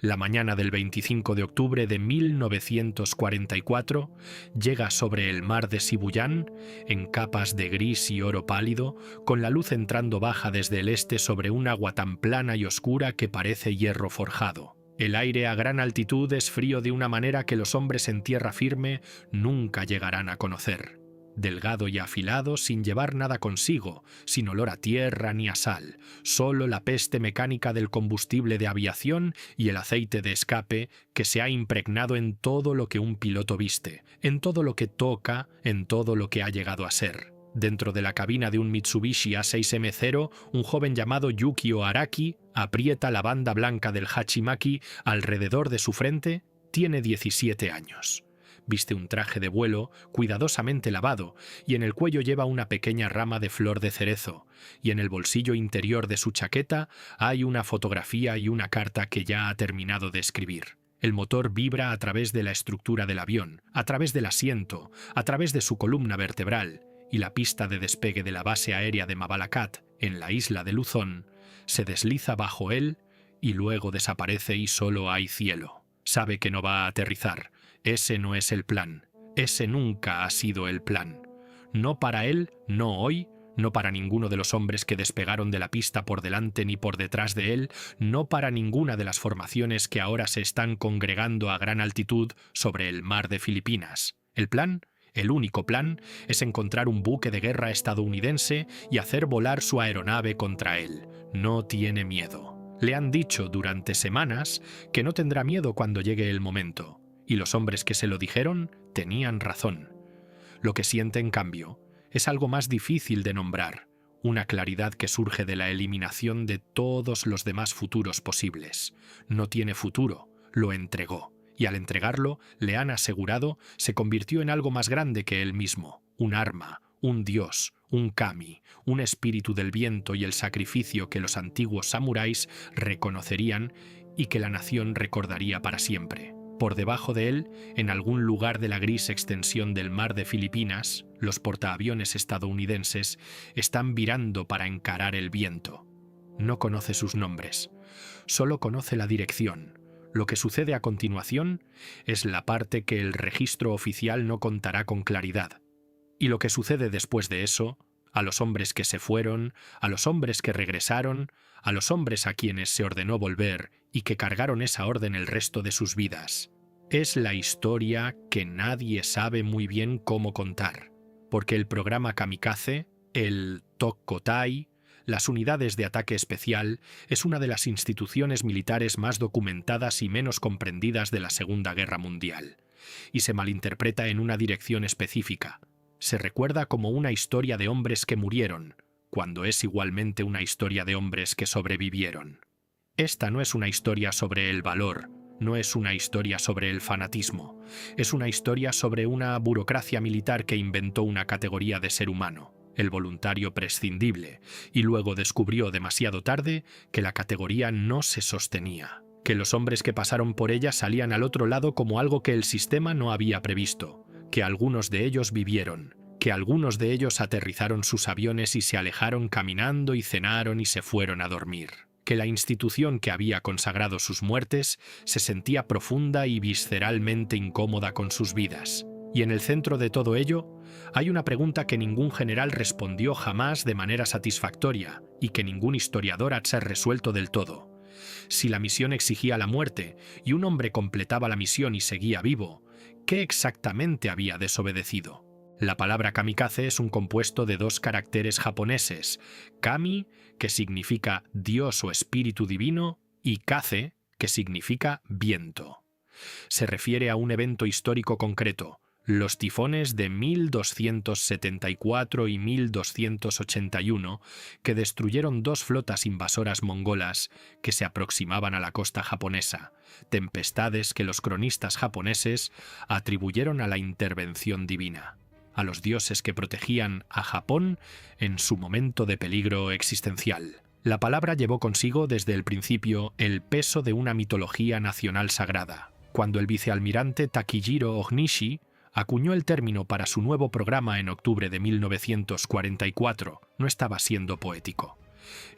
La mañana del 25 de octubre de 1944 llega sobre el mar de Sibuyan, en capas de gris y oro pálido, con la luz entrando baja desde el este sobre un agua tan plana y oscura que parece hierro forjado. El aire a gran altitud es frío de una manera que los hombres en tierra firme nunca llegarán a conocer. Delgado y afilado, sin llevar nada consigo, sin olor a tierra ni a sal, solo la peste mecánica del combustible de aviación y el aceite de escape que se ha impregnado en todo lo que un piloto viste, en todo lo que toca, en todo lo que ha llegado a ser. Dentro de la cabina de un Mitsubishi A6M0, un joven llamado Yukio Araki aprieta la banda blanca del Hachimaki alrededor de su frente. Tiene 17 años. Viste un traje de vuelo cuidadosamente lavado y en el cuello lleva una pequeña rama de flor de cerezo, y en el bolsillo interior de su chaqueta hay una fotografía y una carta que ya ha terminado de escribir. El motor vibra a través de la estructura del avión, a través del asiento, a través de su columna vertebral, y la pista de despegue de la base aérea de Mabalacat, en la isla de Luzón, se desliza bajo él y luego desaparece y solo hay cielo. Sabe que no va a aterrizar. Ese no es el plan. Ese nunca ha sido el plan. No para él, no hoy, no para ninguno de los hombres que despegaron de la pista por delante ni por detrás de él, no para ninguna de las formaciones que ahora se están congregando a gran altitud sobre el mar de Filipinas. El plan, el único plan, es encontrar un buque de guerra estadounidense y hacer volar su aeronave contra él. No tiene miedo. Le han dicho durante semanas que no tendrá miedo cuando llegue el momento. Y los hombres que se lo dijeron tenían razón. Lo que siente, en cambio, es algo más difícil de nombrar, una claridad que surge de la eliminación de todos los demás futuros posibles. No tiene futuro, lo entregó, y al entregarlo, le han asegurado, se convirtió en algo más grande que él mismo, un arma, un dios, un kami, un espíritu del viento y el sacrificio que los antiguos samuráis reconocerían y que la nación recordaría para siempre. Por debajo de él, en algún lugar de la gris extensión del mar de Filipinas, los portaaviones estadounidenses están virando para encarar el viento. No conoce sus nombres, solo conoce la dirección. Lo que sucede a continuación es la parte que el registro oficial no contará con claridad. Y lo que sucede después de eso, a los hombres que se fueron, a los hombres que regresaron, a los hombres a quienes se ordenó volver y que cargaron esa orden el resto de sus vidas. Es la historia que nadie sabe muy bien cómo contar, porque el programa Kamikaze, el Tokkotai, las unidades de ataque especial, es una de las instituciones militares más documentadas y menos comprendidas de la Segunda Guerra Mundial, y se malinterpreta en una dirección específica. Se recuerda como una historia de hombres que murieron, cuando es igualmente una historia de hombres que sobrevivieron. Esta no es una historia sobre el valor, no es una historia sobre el fanatismo, es una historia sobre una burocracia militar que inventó una categoría de ser humano, el voluntario prescindible, y luego descubrió demasiado tarde que la categoría no se sostenía, que los hombres que pasaron por ella salían al otro lado como algo que el sistema no había previsto, que algunos de ellos vivieron, que algunos de ellos aterrizaron sus aviones y se alejaron caminando y cenaron y se fueron a dormir, que la institución que había consagrado sus muertes se sentía profunda y visceralmente incómoda con sus vidas. Y en el centro de todo ello hay una pregunta que ningún general respondió jamás de manera satisfactoria y que ningún historiador ha resuelto del todo. Si la misión exigía la muerte y un hombre completaba la misión y seguía vivo, ¿qué exactamente había desobedecido? La palabra kamikaze es un compuesto de dos caracteres japoneses, kami, que significa dios o espíritu divino, y kaze, que significa viento. Se refiere a un evento histórico concreto, los tifones de 1274 y 1281, que destruyeron dos flotas invasoras mongolas que se aproximaban a la costa japonesa, tempestades que los cronistas japoneses atribuyeron a la intervención divina, a los dioses que protegían a Japón en su momento de peligro existencial. La palabra llevó consigo desde el principio el peso de una mitología nacional sagrada. Cuando el vicealmirante Takijiro Ognishi acuñó el término para su nuevo programa en octubre de 1944, no estaba siendo poético.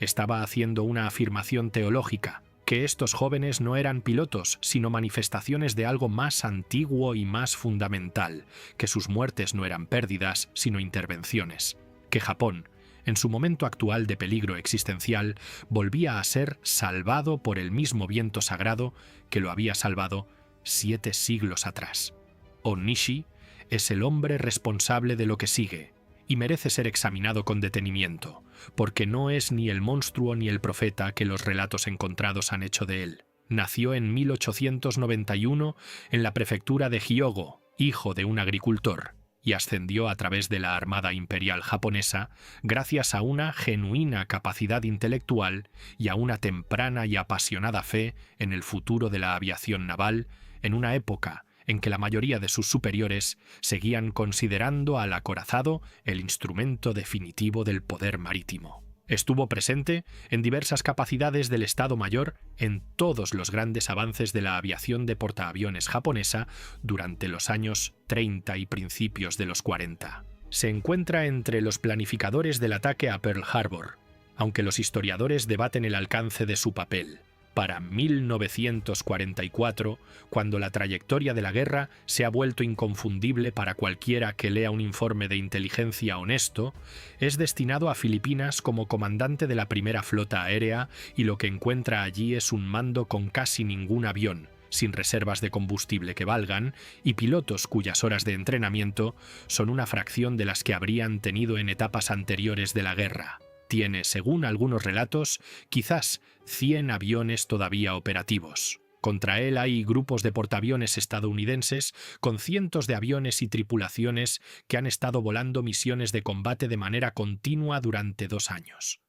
Estaba haciendo una afirmación teológica, que estos jóvenes no eran pilotos, sino manifestaciones de algo más antiguo y más fundamental, que sus muertes no eran pérdidas, sino intervenciones, que Japón, en su momento actual de peligro existencial, volvía a ser salvado por el mismo viento sagrado que lo había salvado 7 siglos atrás. Onishi es el hombre responsable de lo que sigue, y merece ser examinado con detenimiento, porque no es ni el monstruo ni el profeta que los relatos encontrados han hecho de él. Nació en 1891 en la prefectura de Hyogo, hijo de un agricultor, y ascendió a través de la Armada Imperial japonesa gracias a una genuina capacidad intelectual y a una temprana y apasionada fe en el futuro de la aviación naval, en una época en que la mayoría de sus superiores seguían considerando al acorazado el instrumento definitivo del poder marítimo. Estuvo presente en diversas capacidades del Estado Mayor en todos los grandes avances de la aviación de portaaviones japonesa durante los años 30 y principios de los 40. Se encuentra entre los planificadores del ataque a Pearl Harbor, aunque los historiadores debaten el alcance de su papel. Para 1944, cuando la trayectoria de la guerra se ha vuelto inconfundible para cualquiera que lea un informe de inteligencia honesto, es destinado a Filipinas como comandante de la primera flota aérea y lo que encuentra allí es un mando con casi ningún avión, sin reservas de combustible que valgan, y pilotos cuyas horas de entrenamiento son una fracción de las que habrían tenido en etapas anteriores de la guerra. Tiene, según algunos relatos, quizás 100 aviones todavía operativos. Contra él hay grupos de portaaviones estadounidenses con cientos de aviones y tripulaciones que han estado volando misiones de combate de manera continua durante 2 años.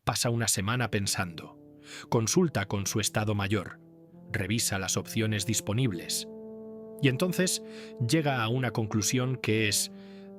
Pasa una semana pensando. Consulta con su Estado Mayor. Revisa las opciones disponibles. Y entonces llega a una conclusión que es,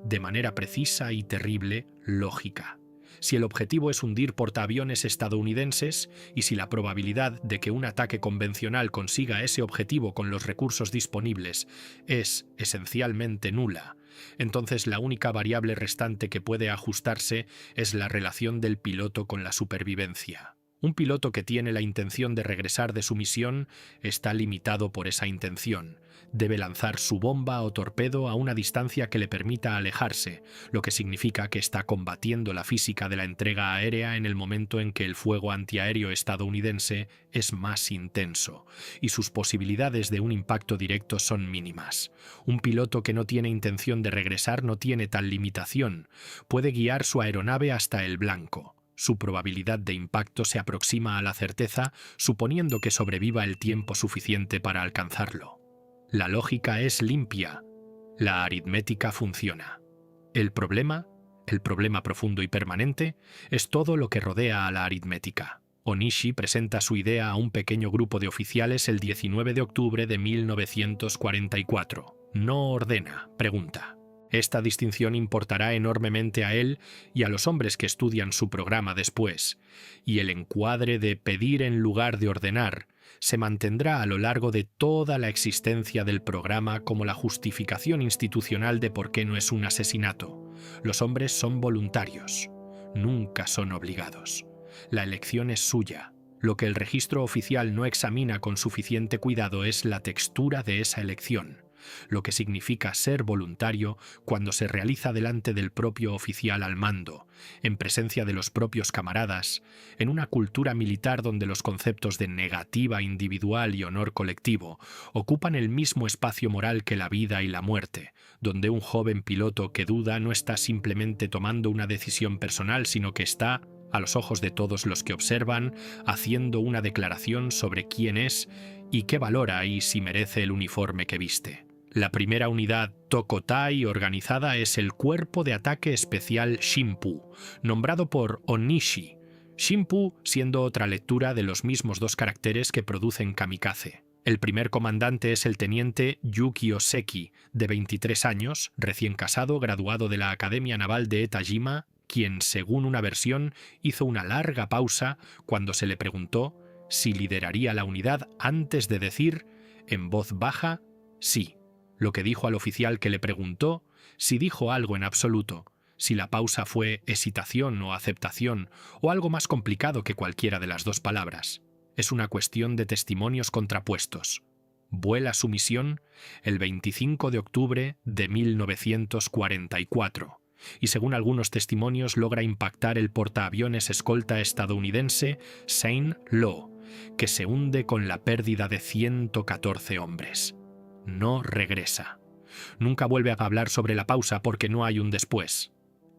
de manera precisa y terrible, lógica. Si el objetivo es hundir portaaviones estadounidenses y si la probabilidad de que un ataque convencional consiga ese objetivo con los recursos disponibles es esencialmente nula, entonces la única variable restante que puede ajustarse es la relación del piloto con la supervivencia. Un piloto que tiene la intención de regresar de su misión está limitado por esa intención. Debe lanzar su bomba o torpedo a una distancia que le permita alejarse, lo que significa que está combatiendo la física de la entrega aérea en el momento en que el fuego antiaéreo estadounidense es más intenso, y sus posibilidades de un impacto directo son mínimas. Un piloto que no tiene intención de regresar no tiene tal limitación. Puede guiar su aeronave hasta el blanco. Su probabilidad de impacto se aproxima a la certeza, suponiendo que sobreviva el tiempo suficiente para alcanzarlo. La lógica es limpia. La aritmética funciona. El problema profundo y permanente, es todo lo que rodea a la aritmética. Onishi presenta su idea a un pequeño grupo de oficiales el 19 de octubre de 1944. No ordena, pregunta. Esta distinción importará enormemente a él y a los hombres que estudian su programa después, y el encuadre de pedir en lugar de ordenar se mantendrá a lo largo de toda la existencia del programa como la justificación institucional de por qué no es un asesinato. Los hombres son voluntarios, nunca son obligados. La elección es suya. Lo que el registro oficial no examina con suficiente cuidado es la textura de esa elección, lo que significa ser voluntario cuando se realiza delante del propio oficial al mando, en presencia de los propios camaradas, en una cultura militar donde los conceptos de negativa individual y honor colectivo ocupan el mismo espacio moral que la vida y la muerte, donde un joven piloto que duda no está simplemente tomando una decisión personal, sino que está, a los ojos de todos los que observan, haciendo una declaración sobre quién es y qué valora y si merece el uniforme que viste. La primera unidad Tokotai organizada es el Cuerpo de Ataque Especial Shimpu, nombrado por Onishi, Shimpu siendo otra lectura de los mismos 2 caracteres que producen kamikaze. El primer comandante es el teniente Yuki Oseki, de 23 años, recién casado, graduado de la Academia Naval de Etajima, quien, según una versión, hizo una larga pausa cuando se le preguntó si lideraría la unidad antes de decir, en voz baja, sí. Lo que dijo al oficial que le preguntó, si dijo algo en absoluto, si la pausa fue hesitación o aceptación, o algo más complicado que cualquiera de las 2 palabras. Es una cuestión de testimonios contrapuestos. Vuela su misión el 25 de octubre de 1944 y según algunos testimonios logra impactar el portaaviones escolta estadounidense Saint Lo, que se hunde con la pérdida de 114 hombres. No regresa. Nunca vuelve a hablar sobre la pausa porque no hay un después.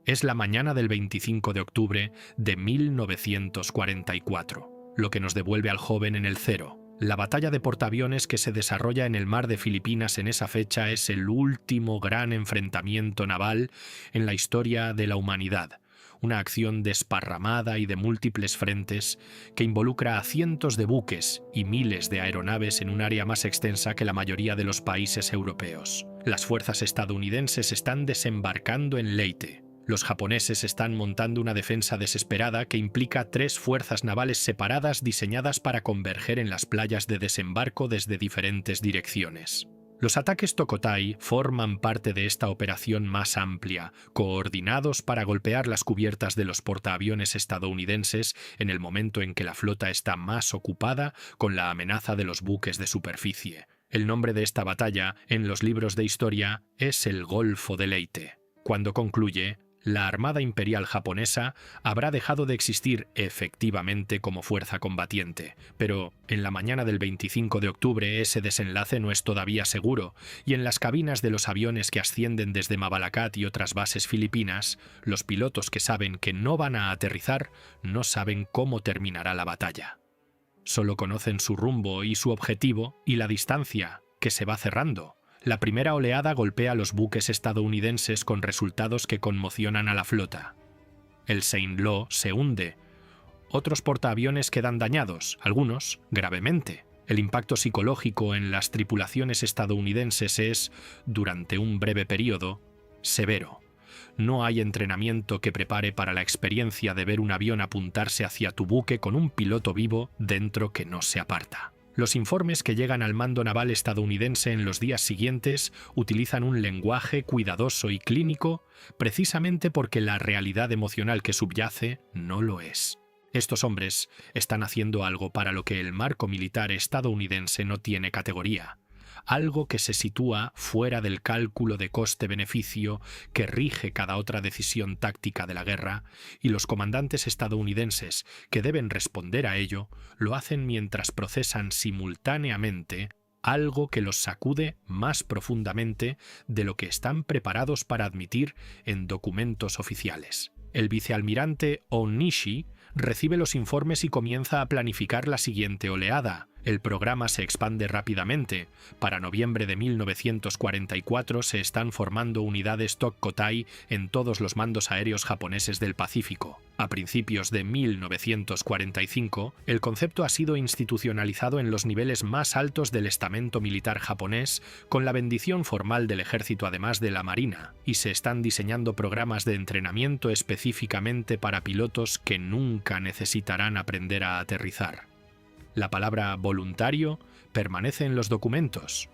Es la mañana del 25 de octubre de 1944, lo que nos devuelve al joven en el cero. La batalla de portaaviones que se desarrolla en el mar de Filipinas en esa fecha es el último gran enfrentamiento naval en la historia de la humanidad, una acción desparramada y de múltiples frentes que involucra a cientos de buques y miles de aeronaves en un área más extensa que la mayoría de los países europeos. Las fuerzas estadounidenses están desembarcando en Leyte. Los japoneses están montando una defensa desesperada que implica 3 fuerzas navales separadas diseñadas para converger en las playas de desembarco desde diferentes direcciones. Los ataques Tokotái forman parte de esta operación más amplia, coordinados para golpear las cubiertas de los portaaviones estadounidenses en el momento en que la flota está más ocupada con la amenaza de los buques de superficie. El nombre de esta batalla, en los libros de historia, es el Golfo de Leyte. Cuando concluye, la Armada Imperial japonesa habrá dejado de existir efectivamente como fuerza combatiente, pero en la mañana del 25 de octubre ese desenlace no es todavía seguro, y en las cabinas de los aviones que ascienden desde Mabalacat y otras bases filipinas, los pilotos que saben que no van a aterrizar no saben cómo terminará la batalla. Solo conocen su rumbo y su objetivo y la distancia, que se va cerrando. La primera oleada golpea a los buques estadounidenses con resultados que conmocionan a la flota. El Saint Lo se hunde. Otros portaaviones quedan dañados, algunos gravemente. El impacto psicológico en las tripulaciones estadounidenses es, durante un breve periodo, severo. No hay entrenamiento que prepare para la experiencia de ver un avión apuntarse hacia tu buque con un piloto vivo dentro que no se aparta. Los informes que llegan al mando naval estadounidense en los días siguientes utilizan un lenguaje cuidadoso y clínico precisamente porque la realidad emocional que subyace no lo es. Estos hombres están haciendo algo para lo que el marco militar estadounidense no tiene categoría, algo que se sitúa fuera del cálculo de coste-beneficio que rige cada otra decisión táctica de la guerra, y los comandantes estadounidenses que deben responder a ello lo hacen mientras procesan simultáneamente algo que los sacude más profundamente de lo que están preparados para admitir en documentos oficiales. El vicealmirante Onishi recibe los informes y comienza a planificar la siguiente oleada. El programa se expande rápidamente. Para noviembre de 1944 se están formando unidades Tokotái en todos los mandos aéreos japoneses del Pacífico. A principios de 1945, el concepto ha sido institucionalizado en los niveles más altos del estamento militar japonés, con la bendición formal del ejército además de la marina, y se están diseñando programas de entrenamiento específicamente para pilotos que nunca necesitarán aprender a aterrizar. La palabra voluntario permanece en los documentos.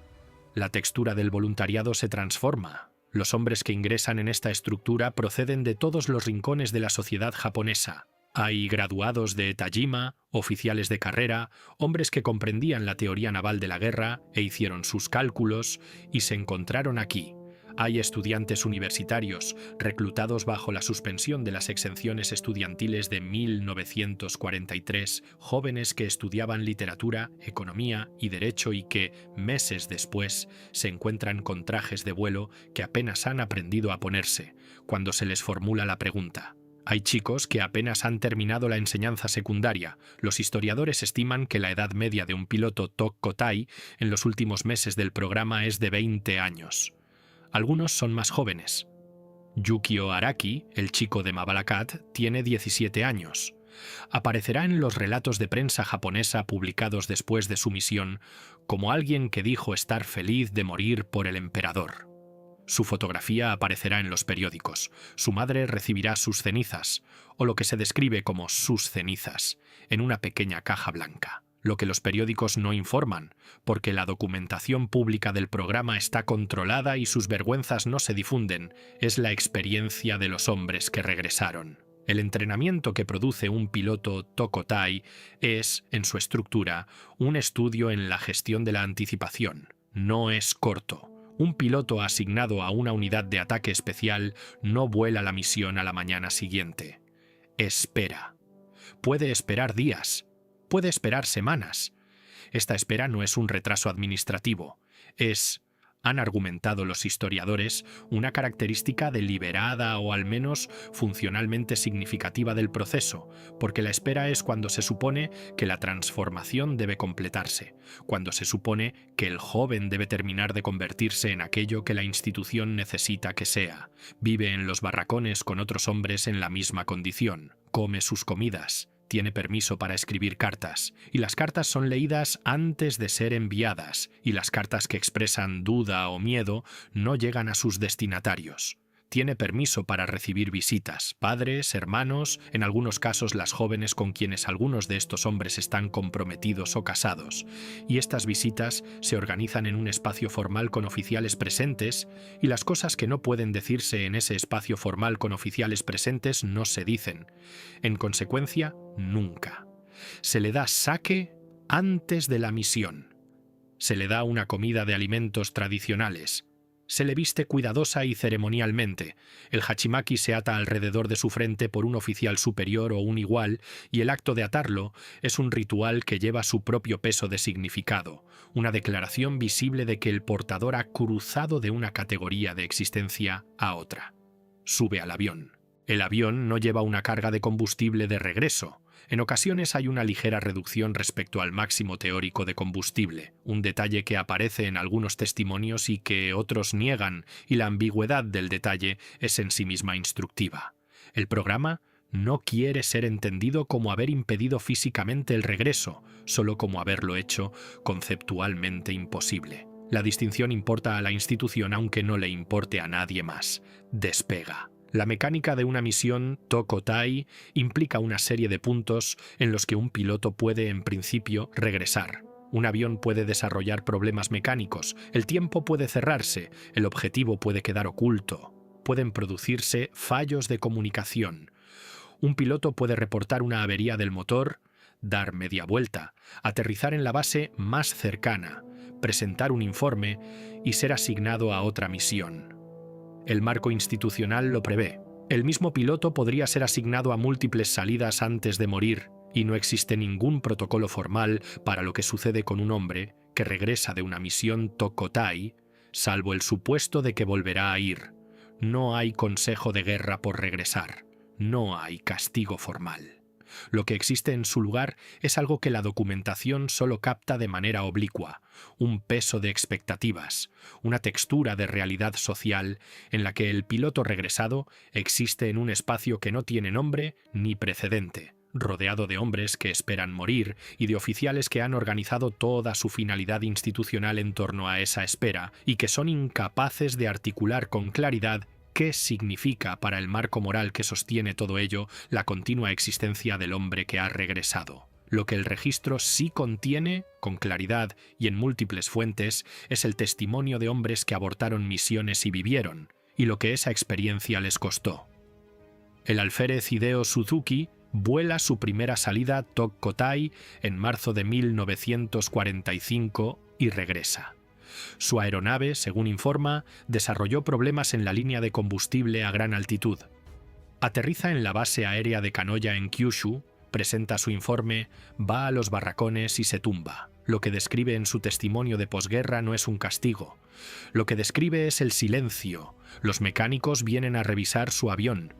La textura del voluntariado se transforma. Los hombres que ingresan en esta estructura proceden de todos los rincones de la sociedad japonesa. Hay graduados de Tajima, oficiales de carrera, hombres que comprendían la teoría naval de la guerra e hicieron sus cálculos y se encontraron aquí. Hay estudiantes universitarios, reclutados bajo la suspensión de las exenciones estudiantiles de 1943, jóvenes que estudiaban literatura, economía y derecho y que, meses después, se encuentran con trajes de vuelo que apenas han aprendido a ponerse, cuando se les formula la pregunta. Hay chicos que apenas han terminado la enseñanza secundaria. Los historiadores estiman que la edad media de un piloto Tokotái en los últimos meses del programa es de 20 años. Algunos son más jóvenes. Yukio Araki, el chico de Mabalacat, tiene 17 años. Aparecerá en los relatos de prensa japonesa publicados después de su misión como alguien que dijo estar feliz de morir por el emperador. Su fotografía aparecerá en los periódicos. Su madre recibirá sus cenizas, o lo que se describe como sus cenizas, en una pequeña caja blanca. Lo que los periódicos no informan, porque la documentación pública del programa está controlada y sus vergüenzas no se difunden, es la experiencia de los hombres que regresaron. El entrenamiento que produce un piloto Tokotai es, en su estructura, un estudio en la gestión de la anticipación. No es corto. Un piloto asignado a una unidad de ataque especial no vuela la misión a la mañana siguiente. Espera. Puede esperar días. Puede esperar semanas. Esta espera no es un retraso administrativo. Es, han argumentado los historiadores, una característica deliberada o al menos funcionalmente significativa del proceso, porque la espera es cuando se supone que la transformación debe completarse, cuando se supone que el joven debe terminar de convertirse en aquello que la institución necesita que sea, vive en los barracones con otros hombres en la misma condición, come sus comidas, tiene permiso para escribir cartas, y las cartas son leídas antes de ser enviadas, y las cartas que expresan duda o miedo no llegan a sus destinatarios. Tiene permiso para recibir visitas, padres, hermanos, en algunos casos las jóvenes con quienes algunos de estos hombres están comprometidos o casados, y estas visitas se organizan en un espacio formal con oficiales presentes, y las cosas que no pueden decirse en ese espacio formal con oficiales presentes no se dicen. En consecuencia, nunca. Se le da sake antes de la misión. Se le da una comida de alimentos tradicionales. Se le viste cuidadosa y ceremonialmente. El hachimaki se ata alrededor de su frente por un oficial superior o un igual, y el acto de atarlo es un ritual que lleva su propio peso de significado, una declaración visible de que el portador ha cruzado de una categoría de existencia a otra. Sube al avión. El avión no lleva una carga de combustible de regreso. En ocasiones hay una ligera reducción respecto al máximo teórico de combustible, un detalle que aparece en algunos testimonios y que otros niegan, y la ambigüedad del detalle es en sí misma instructiva. El programa no quiere ser entendido como haber impedido físicamente el regreso, solo como haberlo hecho conceptualmente imposible. La distinción importa a la institución aunque no le importe a nadie más. Despega. La mecánica de una misión Tokotai implica una serie de puntos en los que un piloto puede, en principio, regresar. Un avión puede desarrollar problemas mecánicos, el tiempo puede cerrarse, el objetivo puede quedar oculto, pueden producirse fallos de comunicación. Un piloto puede reportar una avería del motor, dar media vuelta, aterrizar en la base más cercana, presentar un informe y ser asignado a otra misión. El marco institucional lo prevé. El mismo piloto podría ser asignado a múltiples salidas antes de morir, y no existe ningún protocolo formal para lo que sucede con un hombre que regresa de una misión Tokotai, salvo el supuesto de que volverá a ir. No hay consejo de guerra por regresar. No hay castigo formal. Lo que existe en su lugar es algo que la documentación solo capta de manera oblicua, un peso de expectativas, una textura de realidad social en la que el piloto regresado existe en un espacio que no tiene nombre ni precedente, rodeado de hombres que esperan morir y de oficiales que han organizado toda su finalidad institucional en torno a esa espera y que son incapaces de articular con claridad ¿qué significa para el marco moral que sostiene todo ello la continua existencia del hombre que ha regresado? Lo que el registro sí contiene, con claridad y en múltiples fuentes, es el testimonio de hombres que abortaron misiones y vivieron, y lo que esa experiencia les costó. El alférez Hideo Suzuki vuela su primera salida Tokotai en marzo de 1945 y regresa. Su aeronave, según informa, desarrolló problemas en la línea de combustible a gran altitud. Aterriza en la base aérea de Kanoya en Kyushu, presenta su informe, va a los barracones y se tumba. Lo que describe en su testimonio de posguerra no es un castigo. Lo que describe es el silencio. Los mecánicos vienen a revisar su avión.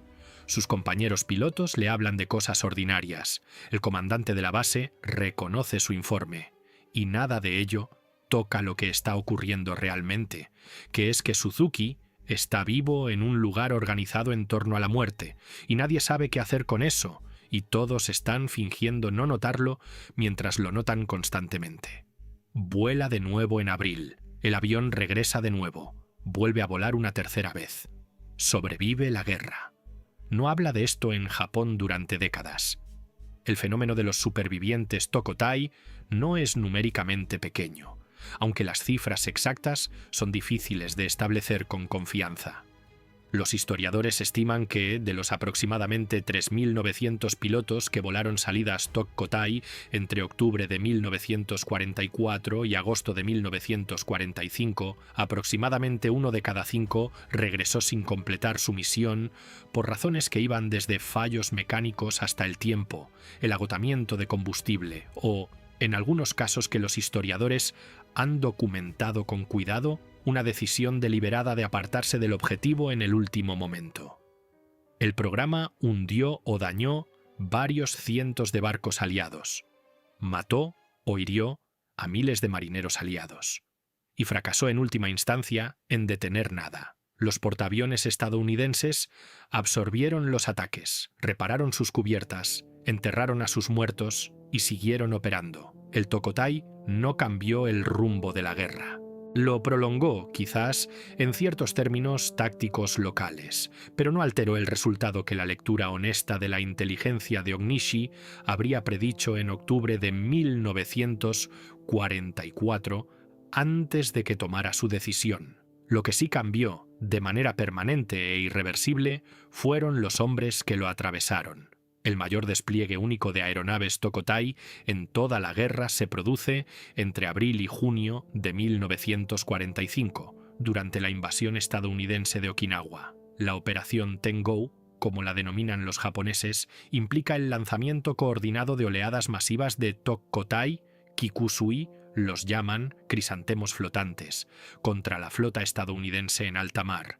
Sus compañeros pilotos le hablan de cosas ordinarias. El comandante de la base reconoce su informe. Y nada de ello toca lo que está ocurriendo realmente, que es que Suzuki está vivo en un lugar organizado en torno a la muerte, y nadie sabe qué hacer con eso, y todos están fingiendo no notarlo mientras lo notan constantemente. Vuela de nuevo en abril. El avión regresa de nuevo. Vuelve a volar una tercera vez. Sobrevive la guerra. No habla de esto en Japón durante décadas. El fenómeno de los supervivientes Tokotai no es numéricamente pequeño, aunque las cifras exactas son difíciles de establecer con confianza. Los historiadores estiman que, de los aproximadamente 3.900 pilotos que volaron salidas Tokkotai entre octubre de 1944 y agosto de 1945, aproximadamente 1 de cada 5 regresó sin completar su misión por razones que iban desde fallos mecánicos hasta el tiempo, el agotamiento de combustible o, en algunos casos que los historiadores han documentado con cuidado, una decisión deliberada de apartarse del objetivo en el último momento. El programa hundió o dañó varios cientos de barcos aliados, mató o hirió a miles de marineros aliados, y fracasó en última instancia en detener nada. Los portaaviones estadounidenses absorbieron los ataques, repararon sus cubiertas, enterraron a sus muertos y siguieron operando. El Tokkotai no cambió el rumbo de la guerra. Lo prolongó, quizás, en ciertos términos tácticos locales, pero no alteró el resultado que la lectura honesta de la inteligencia de Onishi habría predicho en octubre de 1944, antes de que tomara su decisión. Lo que sí cambió, de manera permanente e irreversible, fueron los hombres que lo atravesaron. El mayor despliegue único de aeronaves Tokkotai en toda la guerra se produce entre abril y junio de 1945, durante la invasión estadounidense de Okinawa. La operación Tengo, como la denominan los japoneses, implica el lanzamiento coordinado de oleadas masivas de Tokkotai, Kikusui, los llaman crisantemos flotantes, contra la flota estadounidense en alta mar.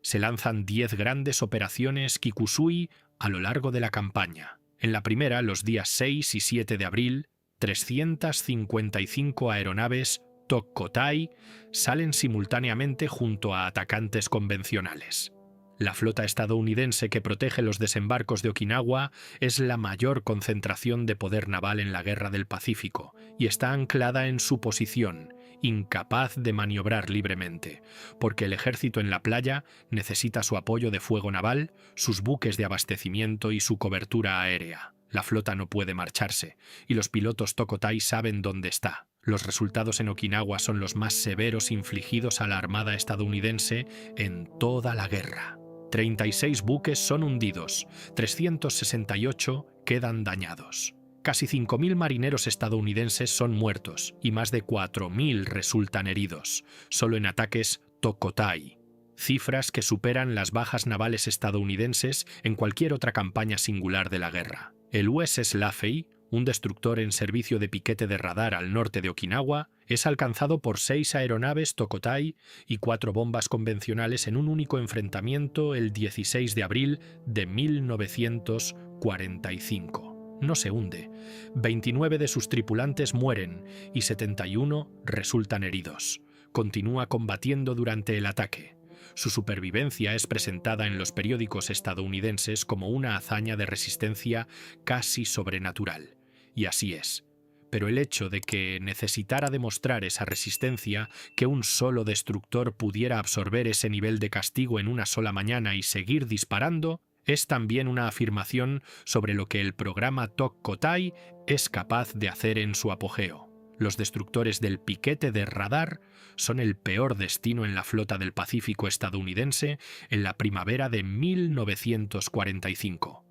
Se lanzan 10 grandes operaciones Kikusui a lo largo de la campaña. En la primera, los días 6 y 7 de abril, 355 aeronaves Tokkotai salen simultáneamente junto a atacantes convencionales. La flota estadounidense que protege los desembarcos de Okinawa es la mayor concentración de poder naval en la Guerra del Pacífico y está anclada en su posición, incapaz de maniobrar libremente, porque el ejército en la playa necesita su apoyo de fuego naval, sus buques de abastecimiento y su cobertura aérea. La flota no puede marcharse, y los pilotos Tokkotai saben dónde está. Los resultados en Okinawa son los más severos infligidos a la Armada estadounidense en toda la guerra. 36 buques son hundidos, 368 quedan dañados. Casi 5.000 marineros estadounidenses son muertos y más de 4.000 resultan heridos, solo en ataques Tokkotai. Cifras que superan las bajas navales estadounidenses en cualquier otra campaña singular de la guerra. El USS Laffey, un destructor en servicio de piquete de radar al norte de Okinawa, es alcanzado por 6 aeronaves Tokkotai y 4 bombas convencionales en un único enfrentamiento el 16 de abril de 1945. No se hunde. 29 de sus tripulantes mueren y 71 resultan heridos. Continúa combatiendo durante el ataque. Su supervivencia es presentada en los periódicos estadounidenses como una hazaña de resistencia casi sobrenatural. Y así es. Pero el hecho de que necesitara demostrar esa resistencia, que un solo destructor pudiera absorber ese nivel de castigo en una sola mañana y seguir disparando, es también una afirmación sobre lo que el programa Tokkotai es capaz de hacer en su apogeo. Los destructores del piquete de radar son el peor destino en la flota del Pacífico estadounidense en la primavera de 1945.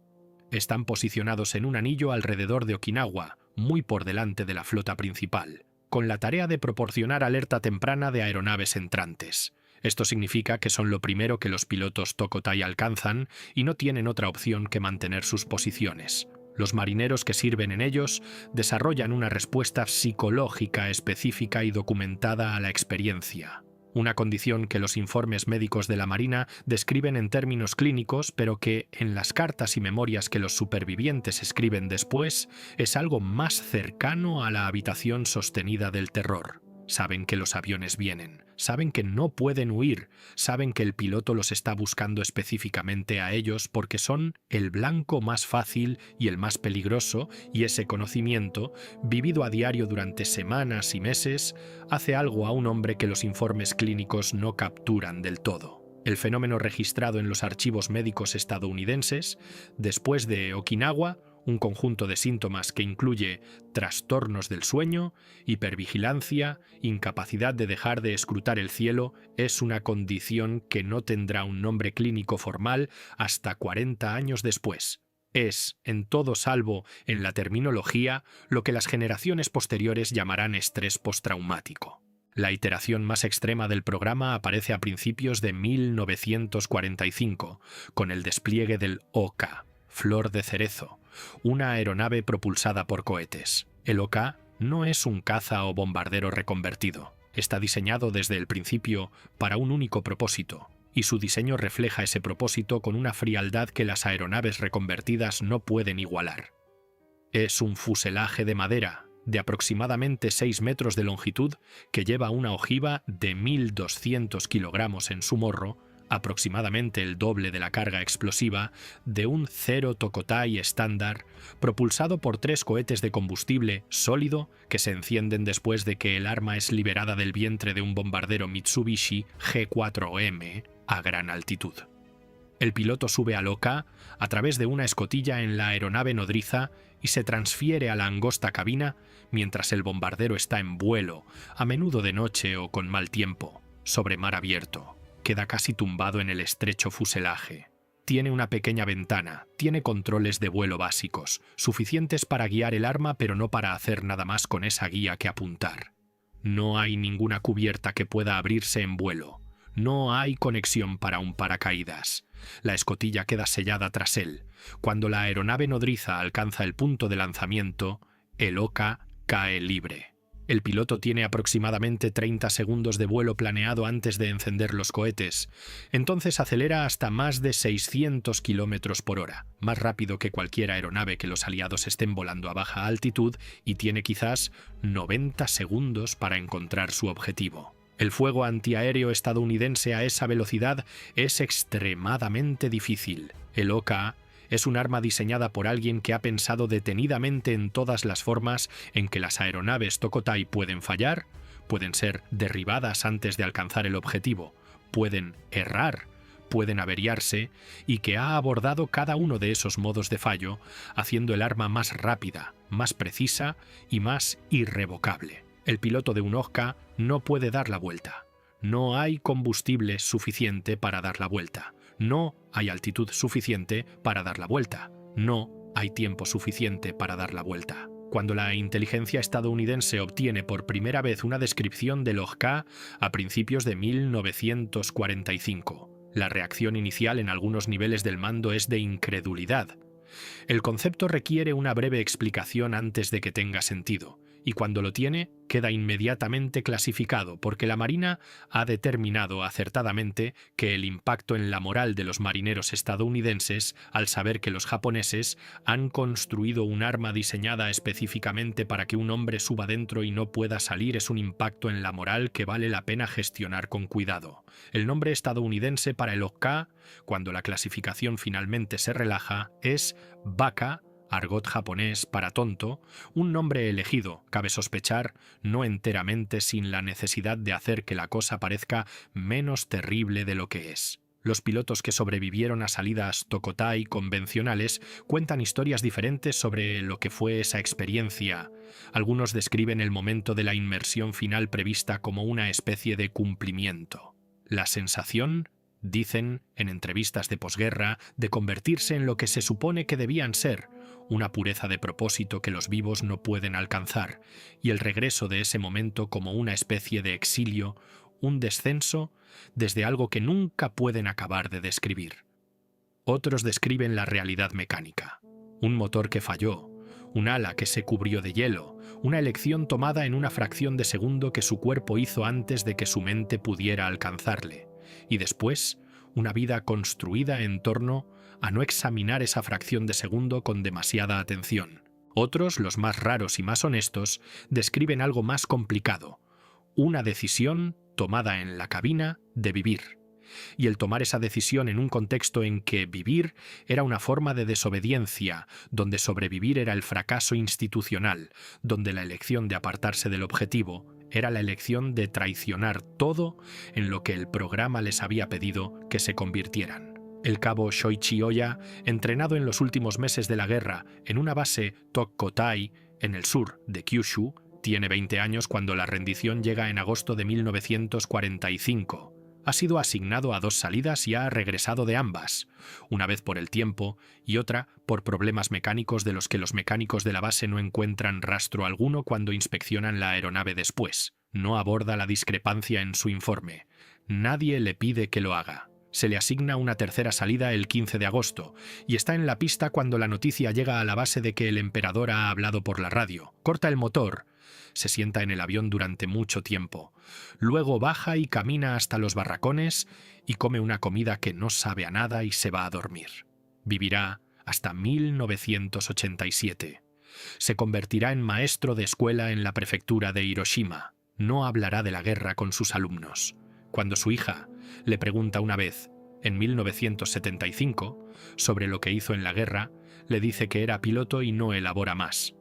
Están posicionados en un anillo alrededor de Okinawa, muy por delante de la flota principal, con la tarea de proporcionar alerta temprana de aeronaves entrantes. Esto significa que son lo primero que los pilotos Tokkotai alcanzan y no tienen otra opción que mantener sus posiciones. Los marineros que sirven en ellos desarrollan una respuesta psicológica específica y documentada a la experiencia. Una condición que los informes médicos de la Marina describen en términos clínicos, pero que, en las cartas y memorias que los supervivientes escriben después, es algo más cercano a la habitación sostenida del terror. Saben que los aviones vienen, saben que no pueden huir, saben que el piloto los está buscando específicamente a ellos porque son el blanco más fácil y el más peligroso, y ese conocimiento, vivido a diario durante semanas y meses, hace algo a un hombre que los informes clínicos no capturan del todo. El fenómeno registrado en los archivos médicos estadounidenses, después de Okinawa, un conjunto de síntomas que incluye trastornos del sueño, hipervigilancia, incapacidad de dejar de escrutar el cielo. Es una condición que no tendrá un nombre clínico formal hasta 40 años después. Es, en todo salvo en la terminología, lo que las generaciones posteriores llamarán estrés postraumático. La iteración más extrema del programa aparece a principios de 1945, con el despliegue del Oka, Flor de Cerezo, una aeronave propulsada por cohetes. El Oka no es un caza o bombardero reconvertido. Está diseñado desde el principio para un único propósito, y su diseño refleja ese propósito con una frialdad que las aeronaves reconvertidas no pueden igualar. Es un fuselaje de madera, de aproximadamente 6 metros de longitud, que lleva una ojiva de 1.200 kilogramos en su morro, aproximadamente el doble de la carga explosiva de un Zero Tokotai estándar, propulsado por 3 cohetes de combustible sólido que se encienden después de que el arma es liberada del vientre de un bombardero Mitsubishi G4M a gran altitud. El piloto sube al Oka a través de una escotilla en la aeronave nodriza y se transfiere a la angosta cabina mientras el bombardero está en vuelo, a menudo de noche o con mal tiempo, sobre mar abierto. Queda casi tumbado en el estrecho fuselaje. Tiene una pequeña ventana, tiene controles de vuelo básicos, suficientes para guiar el arma pero no para hacer nada más con esa guía que apuntar. No hay ninguna cubierta que pueda abrirse en vuelo. No hay conexión para un paracaídas. La escotilla queda sellada tras él. Cuando la aeronave nodriza alcanza el punto de lanzamiento, el Oka cae libre. El piloto tiene aproximadamente 30 segundos de vuelo planeado antes de encender los cohetes. Entonces acelera hasta más de 600 kilómetros por hora, más rápido que cualquier aeronave que los aliados estén volando a baja altitud, y tiene quizás 90 segundos para encontrar su objetivo. El fuego antiaéreo estadounidense a esa velocidad es extremadamente difícil. El Oka es un arma diseñada por alguien que ha pensado detenidamente en todas las formas en que las aeronaves Tokotai pueden fallar, pueden ser derribadas antes de alcanzar el objetivo, pueden errar, pueden averiarse, y que ha abordado cada uno de esos modos de fallo, haciendo el arma más rápida, más precisa y más irrevocable. El piloto de un Oka no puede dar la vuelta. No hay combustible suficiente para dar la vuelta. No hay altitud suficiente para dar la vuelta. No hay tiempo suficiente para dar la vuelta. Cuando la inteligencia estadounidense obtiene por primera vez una descripción del Oka a principios de 1945, la reacción inicial en algunos niveles del mando es de incredulidad. El concepto requiere una breve explicación antes de que tenga sentido, y cuando lo tiene, queda inmediatamente clasificado porque la Marina ha determinado acertadamente que el impacto en la moral de los marineros estadounidenses al saber que los japoneses han construido un arma diseñada específicamente para que un hombre suba dentro y no pueda salir es un impacto en la moral que vale la pena gestionar con cuidado. El nombre estadounidense para el Oka, cuando la clasificación finalmente se relaja, es Baka, argot japonés para tonto, un nombre elegido, cabe sospechar, no enteramente sin la necesidad de hacer que la cosa parezca menos terrible de lo que es. Los pilotos que sobrevivieron a salidas Tokotai convencionales cuentan historias diferentes sobre lo que fue esa experiencia. Algunos describen el momento de la inmersión final prevista como una especie de cumplimiento. La sensación, dicen en entrevistas de posguerra, de convertirse en lo que se supone que debían ser, una pureza de propósito que los vivos no pueden alcanzar, y el regreso de ese momento como una especie de exilio, un descenso desde algo que nunca pueden acabar de describir. Otros describen la realidad mecánica, un motor que falló, un ala que se cubrió de hielo, una elección tomada en una fracción de segundo que su cuerpo hizo antes de que su mente pudiera alcanzarle, y después una vida construida en torno a no examinar esa fracción de segundo con demasiada atención. Otros, los más raros y más honestos, describen algo más complicado, una decisión tomada en la cabina de vivir. Y el tomar esa decisión en un contexto en que vivir era una forma de desobediencia, donde sobrevivir era el fracaso institucional, donde la elección de apartarse del objetivo era la elección de traicionar todo en lo que el programa les había pedido que se convirtieran. El cabo Shoichi Oya, entrenado en los últimos meses de la guerra en una base Tokkotai, en el sur de Kyushu, tiene 20 años cuando la rendición llega en agosto de 1945. Ha sido asignado a 2 salidas y ha regresado de ambas, una vez por el tiempo y otra por problemas mecánicos de los que los mecánicos de la base no encuentran rastro alguno cuando inspeccionan la aeronave después. No aborda la discrepancia en su informe. Nadie le pide que lo haga. Se le asigna una tercera salida el 15 de agosto y está en la pista cuando la noticia llega a la base de que el emperador ha hablado por la radio. Corta el motor. Se sienta en el avión durante mucho tiempo. Luego baja y camina hasta los barracones y come una comida que no sabe a nada y se va a dormir. Vivirá hasta 1987. Se convertirá en maestro de escuela en la prefectura de Hiroshima. No hablará de la guerra con sus alumnos. Cuando su hija le pregunta una vez, en 1975, sobre lo que hizo en la guerra, le dice que era piloto y no elabora más.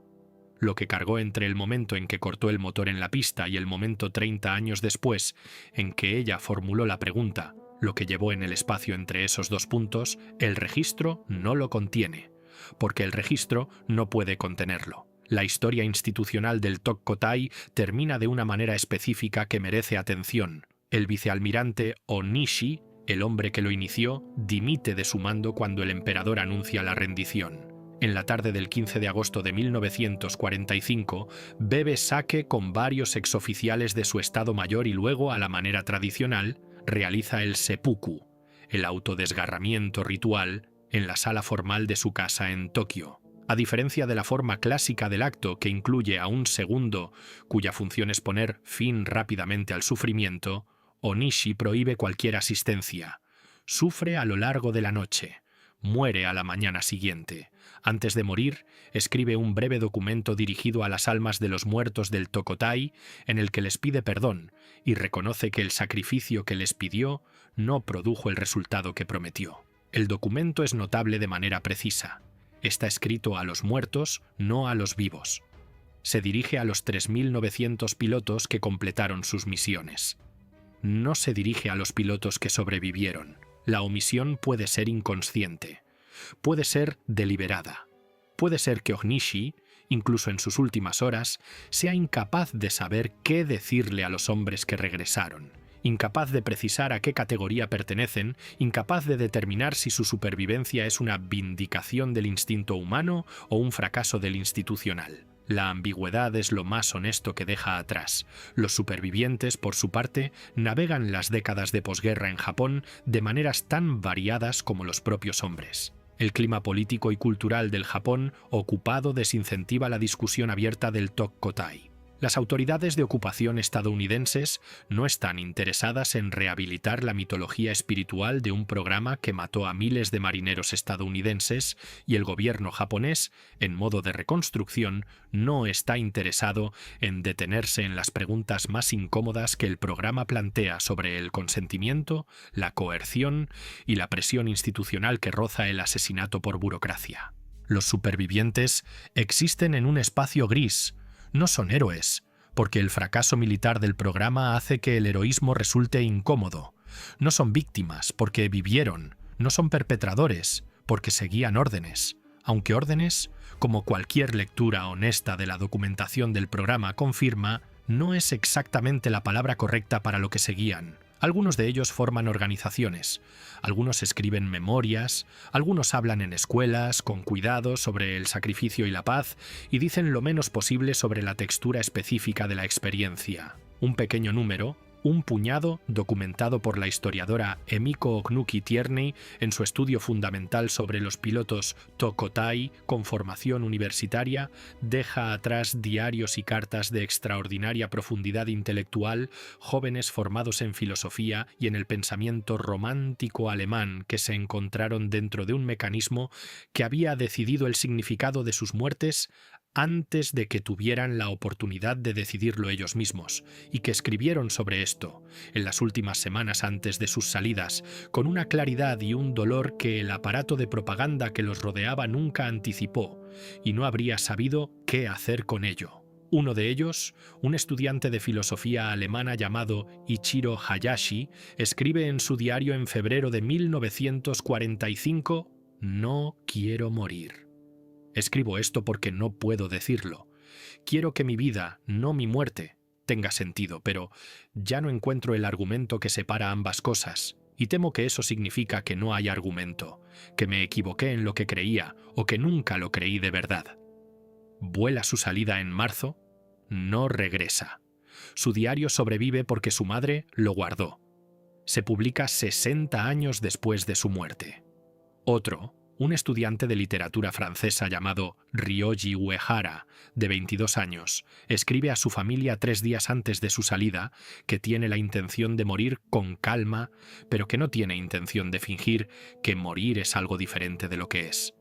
Lo que cargó entre el momento en que cortó el motor en la pista y el momento 30 años después en que ella formuló la pregunta, lo que llevó en el espacio entre esos 2 puntos, el registro no lo contiene, porque el registro no puede contenerlo. La historia institucional del Tokkotai termina de una manera específica que merece atención. El vicealmirante Onishi, el hombre que lo inició, dimite de su mando cuando el emperador anuncia la rendición. En la tarde del 15 de agosto de 1945, bebe sake con varios exoficiales de su estado mayor y luego, a la manera tradicional, realiza el seppuku, el autodesgarramiento ritual, en la sala formal de su casa en Tokio. A diferencia de la forma clásica del acto que incluye a un segundo, cuya función es poner fin rápidamente al sufrimiento, Onishi prohíbe cualquier asistencia. Sufre a lo largo de la noche. Muere a la mañana siguiente. Antes de morir, escribe un breve documento dirigido a las almas de los muertos del Tokkotai en el que les pide perdón y reconoce que el sacrificio que les pidió no produjo el resultado que prometió. El documento es notable de manera precisa. Está escrito a los muertos, no a los vivos. Se dirige a los 3.900 pilotos que completaron sus misiones. No se dirige a los pilotos que sobrevivieron. La omisión puede ser inconsciente. Puede ser deliberada. Puede ser que Onishi, incluso en sus últimas horas, sea incapaz de saber qué decirle a los hombres que regresaron, incapaz de precisar a qué categoría pertenecen, incapaz de determinar si su supervivencia es una vindicación del instinto humano o un fracaso del institucional. La ambigüedad es lo más honesto que deja atrás. Los supervivientes, por su parte, navegan las décadas de posguerra en Japón de maneras tan variadas como los propios hombres. El clima político y cultural del Japón ocupado desincentiva la discusión abierta del Tokkotai. Las autoridades de ocupación estadounidenses no están interesadas en rehabilitar la mitología espiritual de un programa que mató a miles de marineros estadounidenses y el gobierno japonés, en modo de reconstrucción, no está interesado en detenerse en las preguntas más incómodas que el programa plantea sobre el consentimiento, la coerción y la presión institucional que roza el asesinato por burocracia. Los supervivientes existen en un espacio gris. No son héroes, porque el fracaso militar del programa hace que el heroísmo resulte incómodo. No son víctimas, porque vivieron. No son perpetradores, porque seguían órdenes. Aunque órdenes, como cualquier lectura honesta de la documentación del programa confirma, no es exactamente la palabra correcta para lo que seguían. Algunos de ellos forman organizaciones, algunos escriben memorias, algunos hablan en escuelas, con cuidado, sobre el sacrificio y la paz, y dicen lo menos posible sobre la textura específica de la experiencia. Un pequeño número, un puñado, documentado por la historiadora Emiko Oknuki Tierney en su estudio fundamental sobre los pilotos Tokkotai con formación universitaria, deja atrás diarios y cartas de extraordinaria profundidad intelectual, jóvenes formados en filosofía y en el pensamiento romántico alemán que se encontraron dentro de un mecanismo que había decidido el significado de sus muertes antes de que tuvieran la oportunidad de decidirlo ellos mismos, y que escribieron sobre esto, en las últimas semanas antes de sus salidas, con una claridad y un dolor que el aparato de propaganda que los rodeaba nunca anticipó, y no habría sabido qué hacer con ello. Uno de ellos, un estudiante de filosofía alemana llamado Ichiro Hayashi, escribe en su diario en febrero de 1945: «No quiero morir. Escribo esto porque no puedo decirlo. Quiero que mi vida, no mi muerte, tenga sentido, pero ya no encuentro el argumento que separa ambas cosas, y temo que eso significa que no hay argumento, que me equivoqué en lo que creía o que nunca lo creí de verdad». Vuela su salida en marzo. No regresa. Su diario sobrevive porque su madre lo guardó. Se publica 60 años después de su muerte. Otro, un estudiante de literatura francesa llamado Ryoji Uehara, de 22 años, escribe a su familia 3 días antes de su salida que tiene la intención de morir con calma, pero que no tiene intención de fingir que morir es algo diferente de lo que es.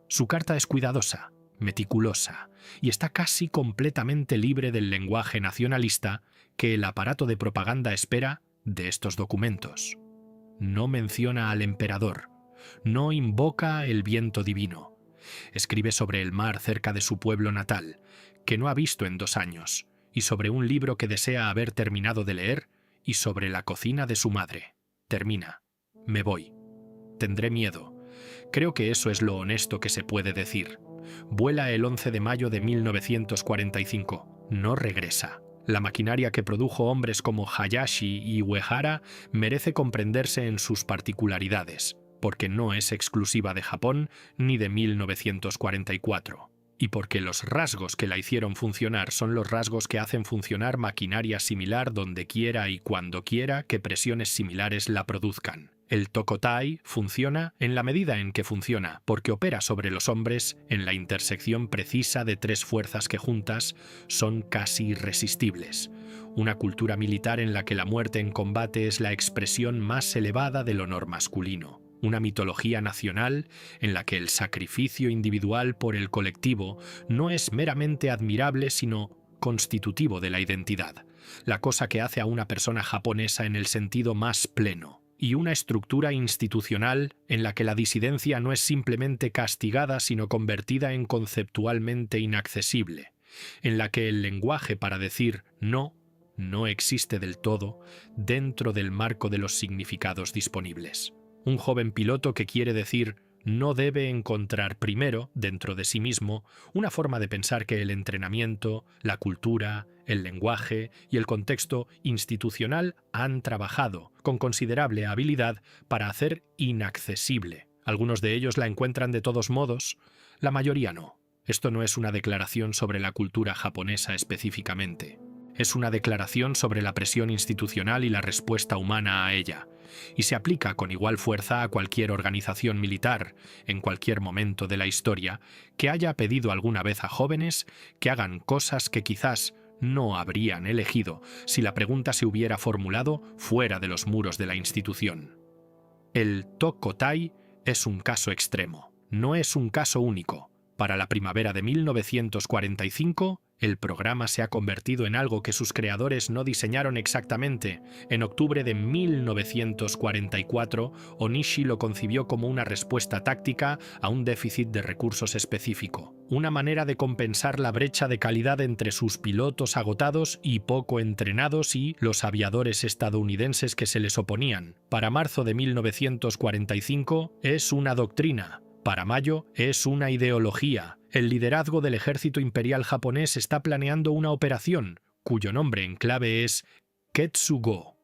Su carta es cuidadosa, meticulosa, y está casi completamente libre del lenguaje nacionalista que el aparato de propaganda espera de estos documentos. No menciona al emperador, no invoca el viento divino. Escribe sobre el mar cerca de su pueblo natal, que no ha visto en 2 años, y sobre un libro que desea haber terminado de leer, y sobre la cocina de su madre. Termina. Me voy. Tendré miedo. Creo que eso es lo honesto que se puede decir. Vuela el 11 de mayo de 1945. No regresa. La maquinaria que produjo hombres como Hayashi y Uehara merece comprenderse en sus particularidades, porque no es exclusiva de Japón ni de 1944, y porque los rasgos que la hicieron funcionar son los rasgos que hacen funcionar maquinaria similar donde quiera y cuando quiera que presiones similares la produzcan. El Tokotai funciona en la medida en que funciona, porque opera sobre los hombres en la intersección precisa de 3 fuerzas que juntas son casi irresistibles. Una cultura militar en la que la muerte en combate es la expresión más elevada del honor masculino. Una mitología nacional en la que el sacrificio individual por el colectivo no es meramente admirable, sino constitutivo de la identidad, la cosa que hace a una persona japonesa en el sentido más pleno. Y una estructura institucional en la que la disidencia no es simplemente castigada, sino convertida en conceptualmente inaccesible, en la que el lenguaje para decir no existe del todo dentro del marco de los significados disponibles. Un joven piloto que quiere decir no debe encontrar primero, dentro de sí mismo, una forma de pensar que el entrenamiento, la cultura, el lenguaje y el contexto institucional han trabajado con considerable habilidad para hacer inaccesible. Algunos de ellos la encuentran de todos modos, la mayoría no. Esto no es una declaración sobre la cultura japonesa específicamente. Es una declaración sobre la presión institucional y la respuesta humana a ella, y se aplica con igual fuerza a cualquier organización militar, en cualquier momento de la historia, que haya pedido alguna vez a jóvenes que hagan cosas que quizás no habrían elegido si la pregunta se hubiera formulado fuera de los muros de la institución. El Tokotai es un caso extremo, no es un caso único. Para la primavera de 1945, el programa se ha convertido en algo que sus creadores no diseñaron exactamente. En octubre de 1944, Onishi lo concibió como una respuesta táctica a un déficit de recursos específico, una manera de compensar la brecha de calidad entre sus pilotos agotados y poco entrenados y los aviadores estadounidenses que se les oponían. Para marzo de 1945 es una doctrina. Para mayo es una ideología. El liderazgo del ejército imperial japonés está planeando una operación, cuyo nombre en clave es Ketsugo,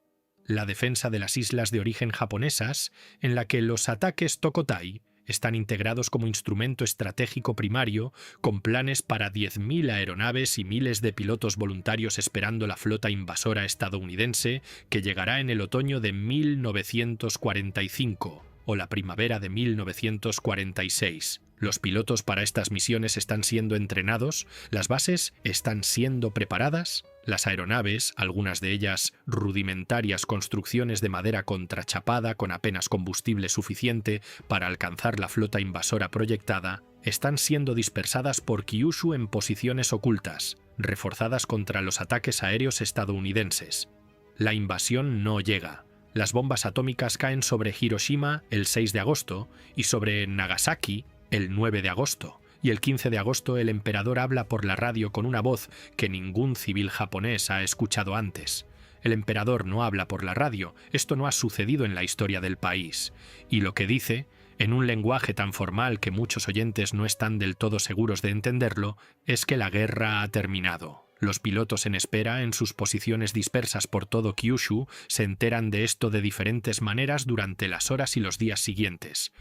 la defensa de las islas de origen japonesas, en la que los ataques Tokotai están integrados como instrumento estratégico primario, con planes para 10.000 aeronaves y miles de pilotos voluntarios esperando la flota invasora estadounidense que llegará en el otoño de 1945. O la primavera de 1946. Los pilotos para estas misiones están siendo entrenados, las bases están siendo preparadas, las aeronaves, algunas de ellas rudimentarias construcciones de madera contrachapada con apenas combustible suficiente para alcanzar la flota invasora proyectada, están siendo dispersadas por Kyushu en posiciones ocultas, reforzadas contra los ataques aéreos estadounidenses. La invasión no llega. Las bombas atómicas caen sobre Hiroshima el 6 de agosto y sobre Nagasaki el 9 de agosto, y el 15 de agosto el emperador habla por la radio con una voz que ningún civil japonés ha escuchado antes. El emperador no habla por la radio, esto no ha sucedido en la historia del país, y lo que dice, en un lenguaje tan formal que muchos oyentes no están del todo seguros de entenderlo, es que la guerra ha terminado. Los pilotos en espera, en sus posiciones dispersas por todo Kyushu, se enteran de esto de diferentes maneras durante las horas y los días siguientes.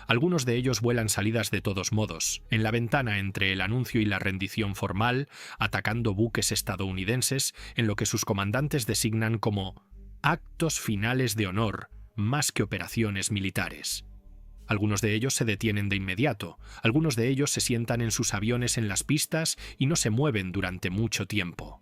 Algunos de ellos vuelan salidas de todos modos, en la ventana entre el anuncio y la rendición formal, atacando buques estadounidenses en lo que sus comandantes designan como actos finales de honor, más que operaciones militares. Algunos de ellos se detienen de inmediato, algunos de ellos se sientan en sus aviones en las pistas y no se mueven durante mucho tiempo.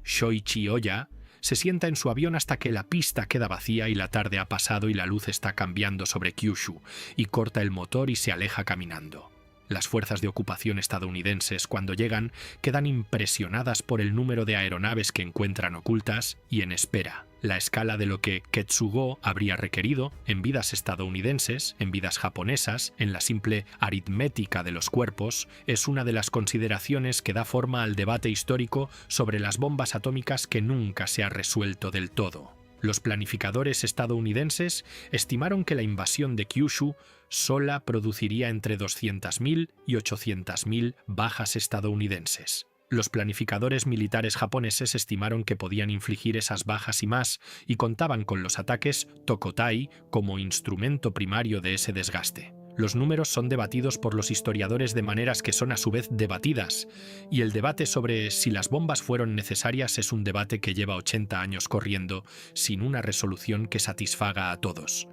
Shoichi Oya se sienta en su avión hasta que la pista queda vacía y la tarde ha pasado y la luz está cambiando sobre Kyushu, y corta el motor y se aleja caminando. Las fuerzas de ocupación estadounidenses, cuando llegan, quedan impresionadas por el número de aeronaves que encuentran ocultas y en espera. La escala de lo que Ketsugo habría requerido en vidas estadounidenses, en vidas japonesas, en la simple aritmética de los cuerpos, es una de las consideraciones que da forma al debate histórico sobre las bombas atómicas que nunca se ha resuelto del todo. Los planificadores estadounidenses estimaron que la invasión de Kyushu sola produciría entre 200.000 y 800.000 bajas estadounidenses. Los planificadores militares japoneses estimaron que podían infligir esas bajas y más, y contaban con los ataques Tokotai como instrumento primario de ese desgaste. Los números son debatidos por los historiadores de maneras que son a su vez debatidas, y el debate sobre si las bombas fueron necesarias es un debate que lleva 80 años corriendo, sin una resolución que satisfaga a todos.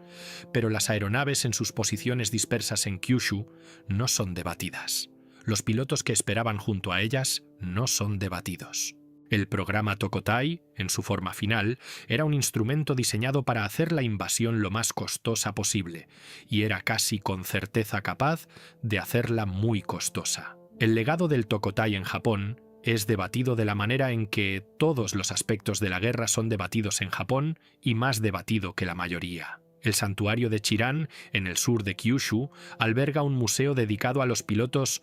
Pero las aeronaves en sus posiciones dispersas en Kyushu no son debatidas. Los pilotos que esperaban junto a ellas no son debatidos. El programa Tokotai, en su forma final, era un instrumento diseñado para hacer la invasión lo más costosa posible, y era casi con certeza capaz de hacerla muy costosa. El legado del Tokotai en Japón es debatido de la manera en que todos los aspectos de la guerra son debatidos en Japón y más debatido que la mayoría. El santuario de Chiran, en el sur de Kyushu, alberga un museo dedicado a los pilotos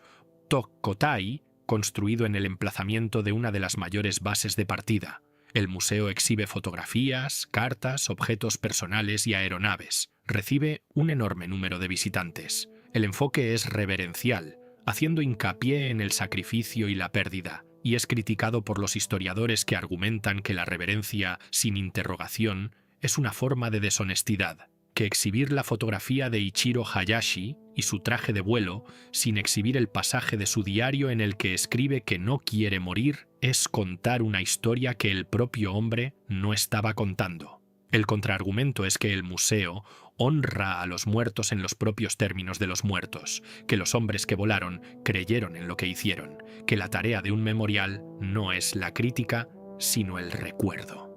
Tokotai, construido en el emplazamiento de una de las mayores bases de partida. El museo exhibe fotografías, cartas, objetos personales y aeronaves. Recibe un enorme número de visitantes. El enfoque es reverencial, haciendo hincapié en el sacrificio y la pérdida, y es criticado por los historiadores que argumentan que la reverencia sin interrogación es una forma de deshonestidad, que exhibir la fotografía de Ichiro Hayashi y su traje de vuelo, sin exhibir el pasaje de su diario en el que escribe que no quiere morir, es contar una historia que el propio hombre no estaba contando. El contraargumento es que el museo honra a los muertos en los propios términos de los muertos, que los hombres que volaron creyeron en lo que hicieron, que la tarea de un memorial no es la crítica, sino el recuerdo.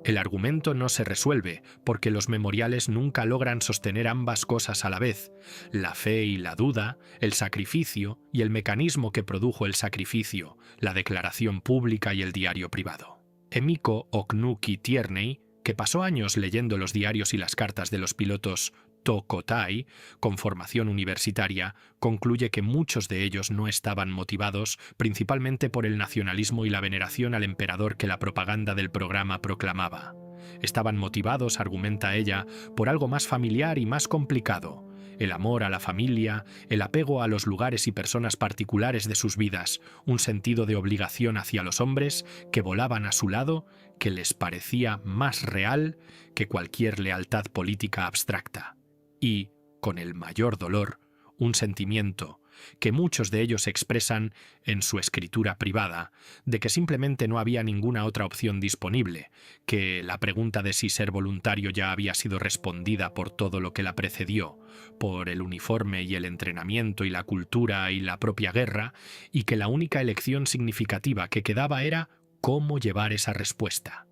El argumento no se resuelve porque los memoriales nunca logran sostener ambas cosas a la vez, la fe y la duda, el sacrificio y el mecanismo que produjo el sacrificio, la declaración pública y el diario privado. Emiko Oknuki Tierney, que pasó años leyendo los diarios y las cartas de los pilotos Tokotai, con formación universitaria, concluye que muchos de ellos no estaban motivados principalmente por el nacionalismo y la veneración al emperador que la propaganda del programa proclamaba. Estaban motivados, argumenta ella, por algo más familiar y más complicado: el amor a la familia, el apego a los lugares y personas particulares de sus vidas, un sentido de obligación hacia los hombres que volaban a su lado que les parecía más real que cualquier lealtad política abstracta. Y, con el mayor dolor, un sentimiento que muchos de ellos expresan en su escritura privada, de que simplemente no había ninguna otra opción disponible, que la pregunta de si ser voluntario ya había sido respondida por todo lo que la precedió, por el uniforme y el entrenamiento y la cultura y la propia guerra, y que la única elección significativa que quedaba era cómo llevar esa respuesta.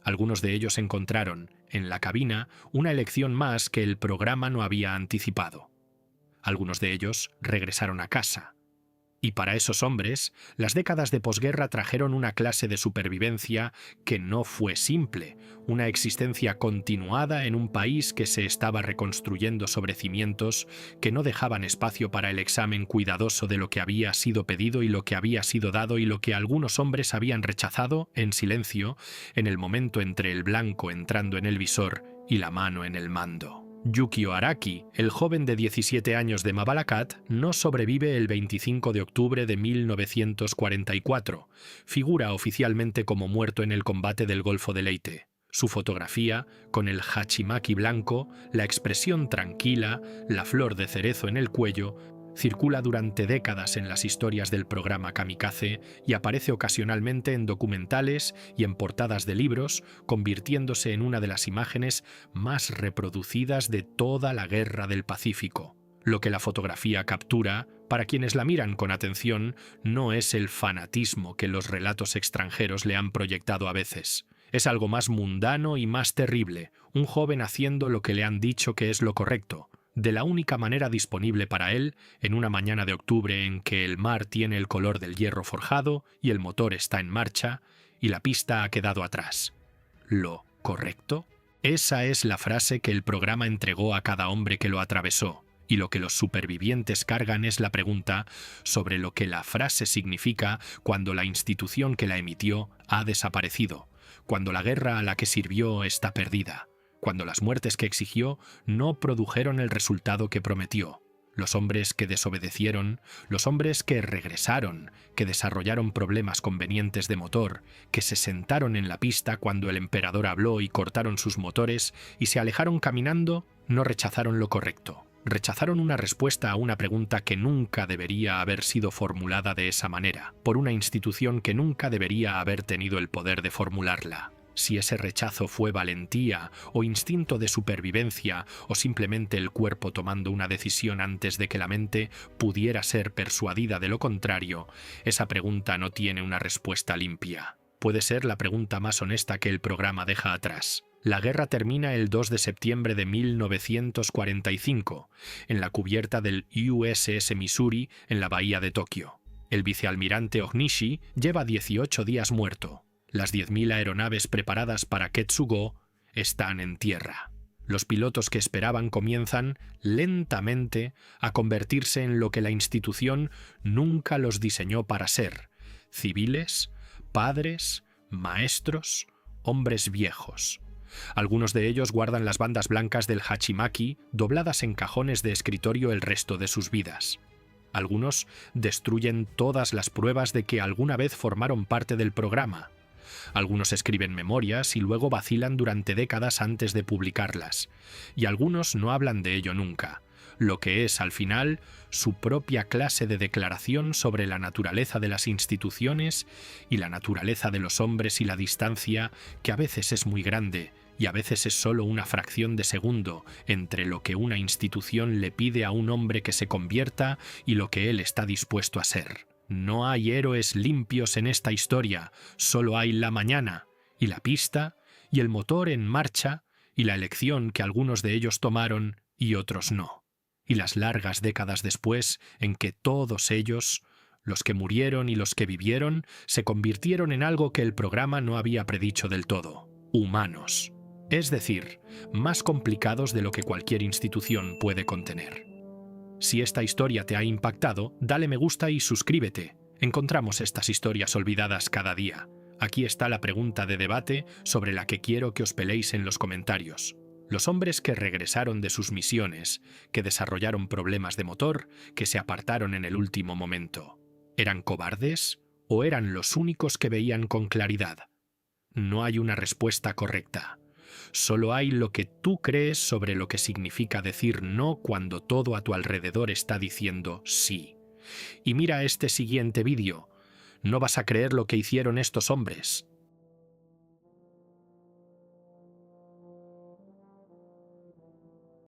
Algunos de ellos encontraron, en la cabina, una elección más que el programa no había anticipado. Algunos de ellos regresaron a casa. Y para esos hombres, las décadas de posguerra trajeron una clase de supervivencia que no fue simple, una existencia continuada en un país que se estaba reconstruyendo sobre cimientos que no dejaban espacio para el examen cuidadoso de lo que había sido pedido y lo que había sido dado y lo que algunos hombres habían rechazado, en silencio, en el momento entre el blanco entrando en el visor y la mano en el mando. Yukio Araki, el joven de 17 años de Mabalacat, no sobrevive el 25 de octubre de 1944. Figura oficialmente como muerto en el combate del Golfo de Leyte. Su fotografía, con el hachimaki blanco, la expresión tranquila, la flor de cerezo en el cuello, circula durante décadas en las historias del programa Kamikaze y aparece ocasionalmente en documentales y en portadas de libros, convirtiéndose en una de las imágenes más reproducidas de toda la Guerra del Pacífico. Lo que la fotografía captura, para quienes la miran con atención, no es el fanatismo que los relatos extranjeros le han proyectado a veces. Es algo más mundano y más terrible, un joven haciendo lo que le han dicho que es lo correcto, de la única manera disponible para él, en una mañana de octubre en que el mar tiene el color del hierro forjado y el motor está en marcha y la pista ha quedado atrás. ¿Lo correcto? Esa es la frase que el programa entregó a cada hombre que lo atravesó, y lo que los supervivientes cargan es la pregunta sobre lo que la frase significa cuando la institución que la emitió ha desaparecido, cuando la guerra a la que sirvió está perdida, cuando las muertes que exigió no produjeron el resultado que prometió. Los hombres que desobedecieron, los hombres que regresaron, que desarrollaron problemas convenientes de motor, que se sentaron en la pista cuando el emperador habló y cortaron sus motores y se alejaron caminando, no rechazaron lo correcto. Rechazaron una respuesta a una pregunta que nunca debería haber sido formulada de esa manera, por una institución que nunca debería haber tenido el poder de formularla. Si ese rechazo fue valentía o instinto de supervivencia o simplemente el cuerpo tomando una decisión antes de que la mente pudiera ser persuadida de lo contrario, esa pregunta no tiene una respuesta limpia. Puede ser la pregunta más honesta que el programa deja atrás. La guerra termina el 2 de septiembre de 1945, en la cubierta del USS Missouri en la bahía de Tokio. El vicealmirante Onishi lleva 18 días muerto. Las 10.000 aeronaves preparadas para Ketsugo están en tierra. Los pilotos que esperaban comienzan, lentamente, a convertirse en lo que la institución nunca los diseñó para ser: civiles, padres, maestros, hombres viejos. Algunos de ellos guardan las bandas blancas del hachimaki dobladas en cajones de escritorio el resto de sus vidas. Algunos destruyen todas las pruebas de que alguna vez formaron parte del programa. Algunos escriben memorias y luego vacilan durante décadas antes de publicarlas, y algunos no hablan de ello nunca, lo que es, al final, su propia clase de declaración sobre la naturaleza de las instituciones y la naturaleza de los hombres y la distancia, que a veces es muy grande y a veces es solo una fracción de segundo entre lo que una institución le pide a un hombre que se convierta y lo que él está dispuesto a ser. No hay héroes limpios en esta historia, solo hay la mañana, y la pista, y el motor en marcha, y la elección que algunos de ellos tomaron y otros no. Y las largas décadas después en que todos ellos, los que murieron y los que vivieron, se convirtieron en algo que el programa no había predicho del todo: humanos. Es decir, más complicados de lo que cualquier institución puede contener. Si esta historia te ha impactado, dale me gusta y suscríbete. Encontramos estas historias olvidadas cada día. Aquí está la pregunta de debate sobre la que quiero que os peleéis en los comentarios. Los hombres que regresaron de sus misiones, que desarrollaron problemas de motor, que se apartaron en el último momento, ¿eran cobardes o eran los únicos que veían con claridad? No hay una respuesta correcta. Solo hay lo que tú crees sobre lo que significa decir no cuando todo a tu alrededor está diciendo sí. Y mira este siguiente vídeo. No vas a creer lo que hicieron estos hombres.